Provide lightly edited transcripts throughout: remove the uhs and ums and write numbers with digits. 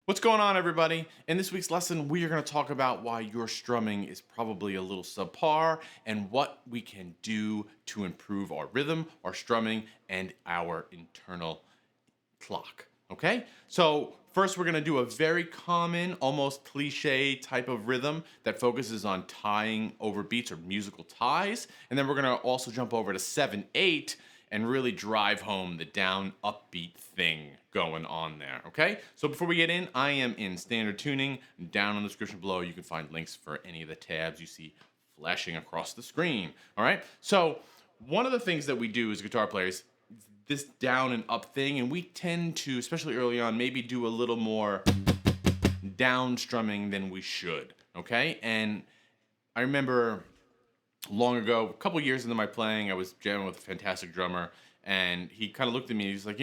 What's going on, everybody? In this week's lesson, we are going to talk about why your strumming is probably a little subpar and what we can do to improve our rhythm, our strumming, and our internal clock. Okay? So, first, we're going to do a very common, almost cliche type of rhythm that focuses on tying over beats or musical ties. And then we're going to also jump over to 7/8 and really drive home the down upbeat thing going on there. Okay? So before we get in, I am in standard tuning. Down in the description below, you can find links for any of the tabs you see flashing across the screen. All right? So one of the things that we do as guitar players, this down and up thing, and we tend to, especially early on, maybe do a little more down strumming than we should. Okay? And I remember long ago, a couple years into my playing, I was jamming with a fantastic drummer, and he kind of looked at me. He's like,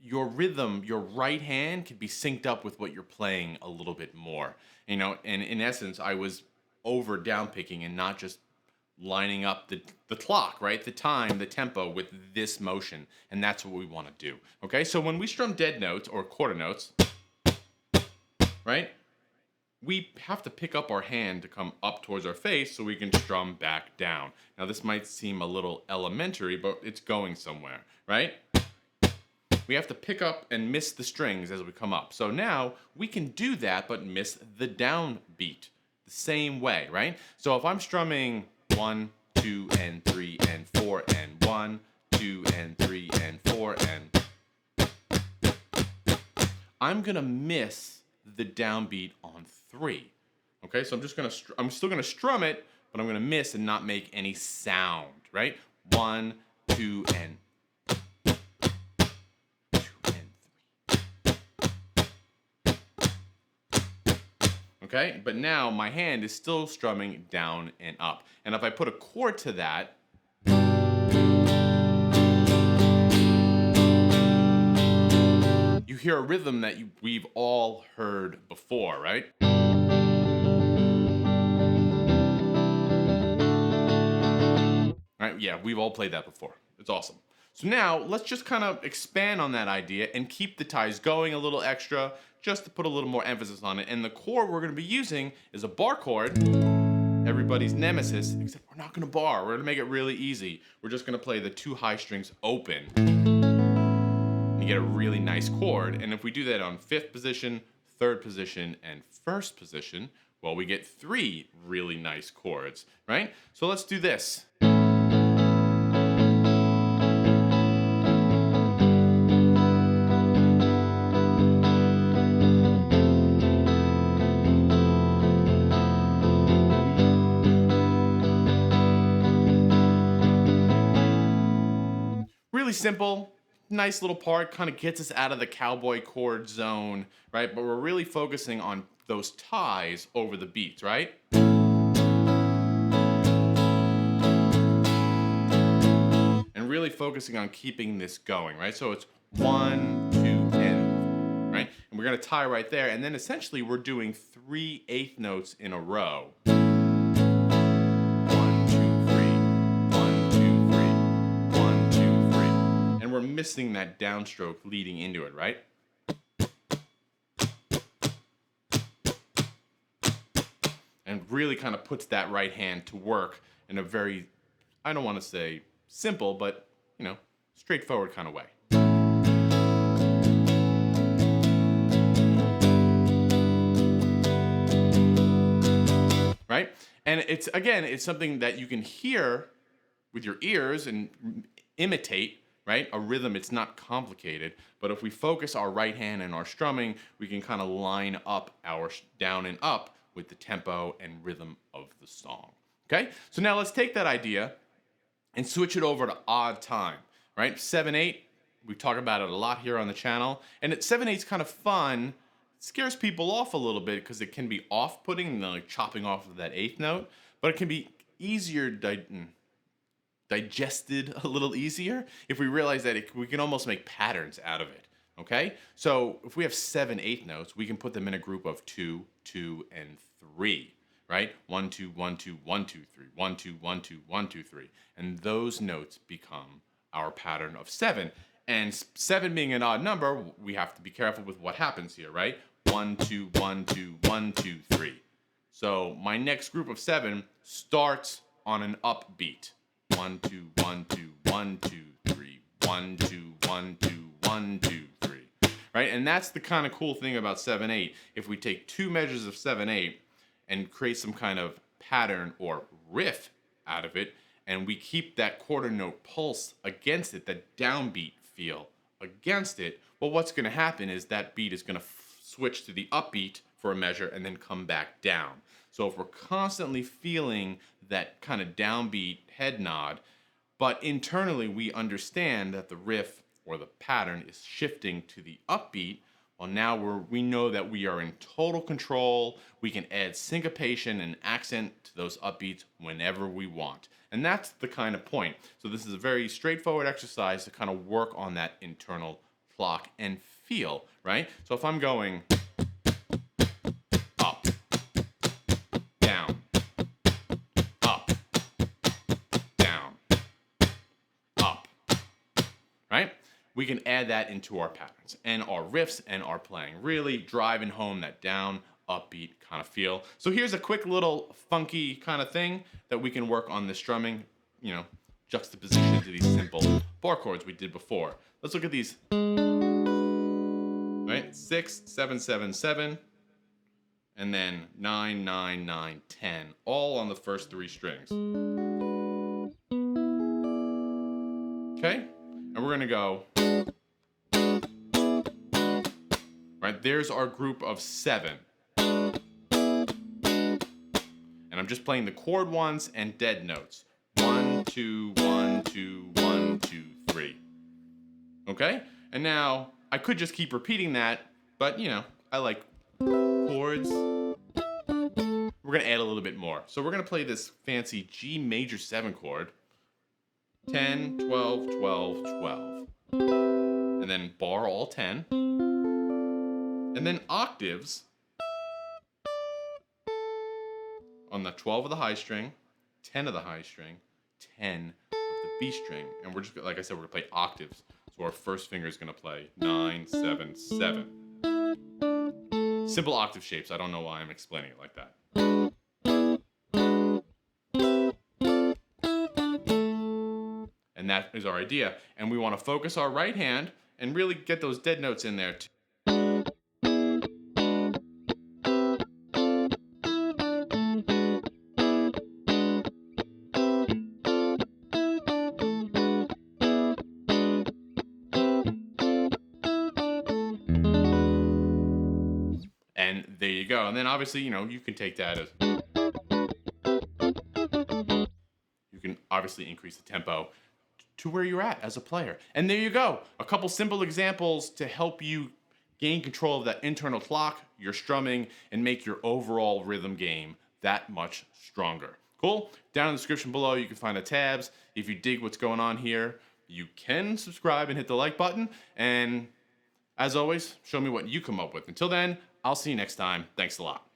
your rhythm, your right hand could be synced up with what you're playing a little bit more. And in essence, I was over down picking and not just lining up the clock, right? The time, the tempo with this motion. And that's what we want to do. Okay, so when we strum dead notes or quarter notes, right? We have to pick up our hand to come up towards our face so we can strum back down. Now, this might seem a little elementary, but it's going somewhere, right? We have to pick up and miss the strings as we come up. So now we can do that, but miss the down beat the same way, right? So if I'm strumming 1, 2, and 3, and 4, and 1, 2, and 3, and 4, and I'm gonna miss the downbeat on 3. Okay, so I'm still gonna strum it, but I'm gonna miss and not make any sound, right? 1, 2, and 3. Okay, but now my hand is still strumming down and up. And if I put a chord to that, you hear a rhythm that we've all heard before, right? Right? Yeah, we've all played that before. It's awesome. So now let's just kind of expand on that idea and keep the ties going a little extra just to put a little more emphasis on it. And the chord we're going to be using is a bar chord, everybody's nemesis, except we're not going to bar. We're going to make it really easy. We're just going to play the 2 high strings open. And you get a really nice chord. And if we do that on 5th position, 3rd position, and 1st position, well, we get 3 really nice chords, right? So let's do this. Really simple, nice little part, kind of gets us out of the cowboy chord zone, right? But we're really focusing on those ties over the beats, right? And really focusing on keeping this going, right? So it's 1, 2, and right? And we're gonna tie right there, and then essentially we're doing 3 eighth notes in a row. 1, 2, 3, 1, 2, 3, 1, 2, 3. And we're missing that downstroke leading into it, right? And really kind of puts that right hand to work in a very, I don't want to say simple, but, straightforward kind of way. Right? And it's something that you can hear with your ears and imitate, right? A rhythm, it's not complicated, but if we focus our right hand and our strumming, we can kind of line up our down and up with the tempo and rhythm of the song. Okay? So now let's take that idea and switch it over to odd time, right? 7/8, we talk about it a lot here on the channel, and 7/8 is kind of fun. It scares people off a little bit because it can be off-putting, like chopping off of that 8th note, but it can be easier digested a little easier if we realize that we can almost make patterns out of it. Okay, so if we have 7/8 notes, we can put them in a group of 2, 2, and 3. Right? 1, 2, 1, 2, 1, 2, 3, 1, 2, 1, 2, 1, 2, 3, and those notes become our pattern of 7. And 7 being an odd number, we have to be careful with what happens here, right? 1, 2, 1, 2, 1, 2, 3. So my next group of 7 starts on an upbeat. 1, 2, 1, 2, 1, 2, 3. 1, 2, 1, 2, 1, 2, 3. Right? And that's the kind of cool thing about 7/8. If we take 2 measures of 7/8 and create some kind of pattern or riff out of it, and we keep that quarter note pulse against it, that downbeat feel against it, well, what's going to happen is that beat is going to switch to the upbeat for a measure and then come back down. So if we're constantly feeling that kind of downbeat head nod, but internally we understand that the riff or the pattern is shifting to the upbeat, well, now we know that we are in total control. We can add syncopation and accent to those upbeats whenever we want. And that's the kind of point. So this is a very straightforward exercise to kind of work on that internal clock and feel, right? So if I'm going up, down, up, down, up, right? We can add that into our patterns and our riffs and our playing, really driving home that down, upbeat kind of feel. So here's a quick little funky kind of thing that we can work on the strumming, juxtaposition to these simple bar chords we did before. Let's look at these. Right? 6, 7, 7, 7, and then 9, 9, 9, 10, all on the first 3 strings. Okay? And we're gonna go. Right, there's our group of 7. And I'm just playing the chord ones and dead notes. 1, 2, 1, 2, 1, 2, 3. Okay? And now I could just keep repeating that, but I like chords. We're gonna add a little bit more. So we're gonna play this fancy G major 7 chord. 10, 12, 12, 12. And then bar all 10. And then octaves on the 12 of the high string, 10 of the high string, 10 of the B string. And we're just, like I said, we're gonna play octaves. So our first finger is gonna play 9, 7, 7. Simple octave shapes. I don't know why I'm explaining it like that. And that is our idea. And we wanna focus our right hand and really get those dead notes in there too. And there you go. And then obviously, you can take that as... You can obviously increase the tempo to where you're at as a player. And there you go. A couple simple examples to help you gain control of that internal clock, your strumming, and make your overall rhythm game that much stronger. Cool? Down in the description below, you can find the tabs. If you dig what's going on here, you can subscribe and hit the like button. And as always, show me what you come up with. Until then, I'll see you next time. Thanks a lot.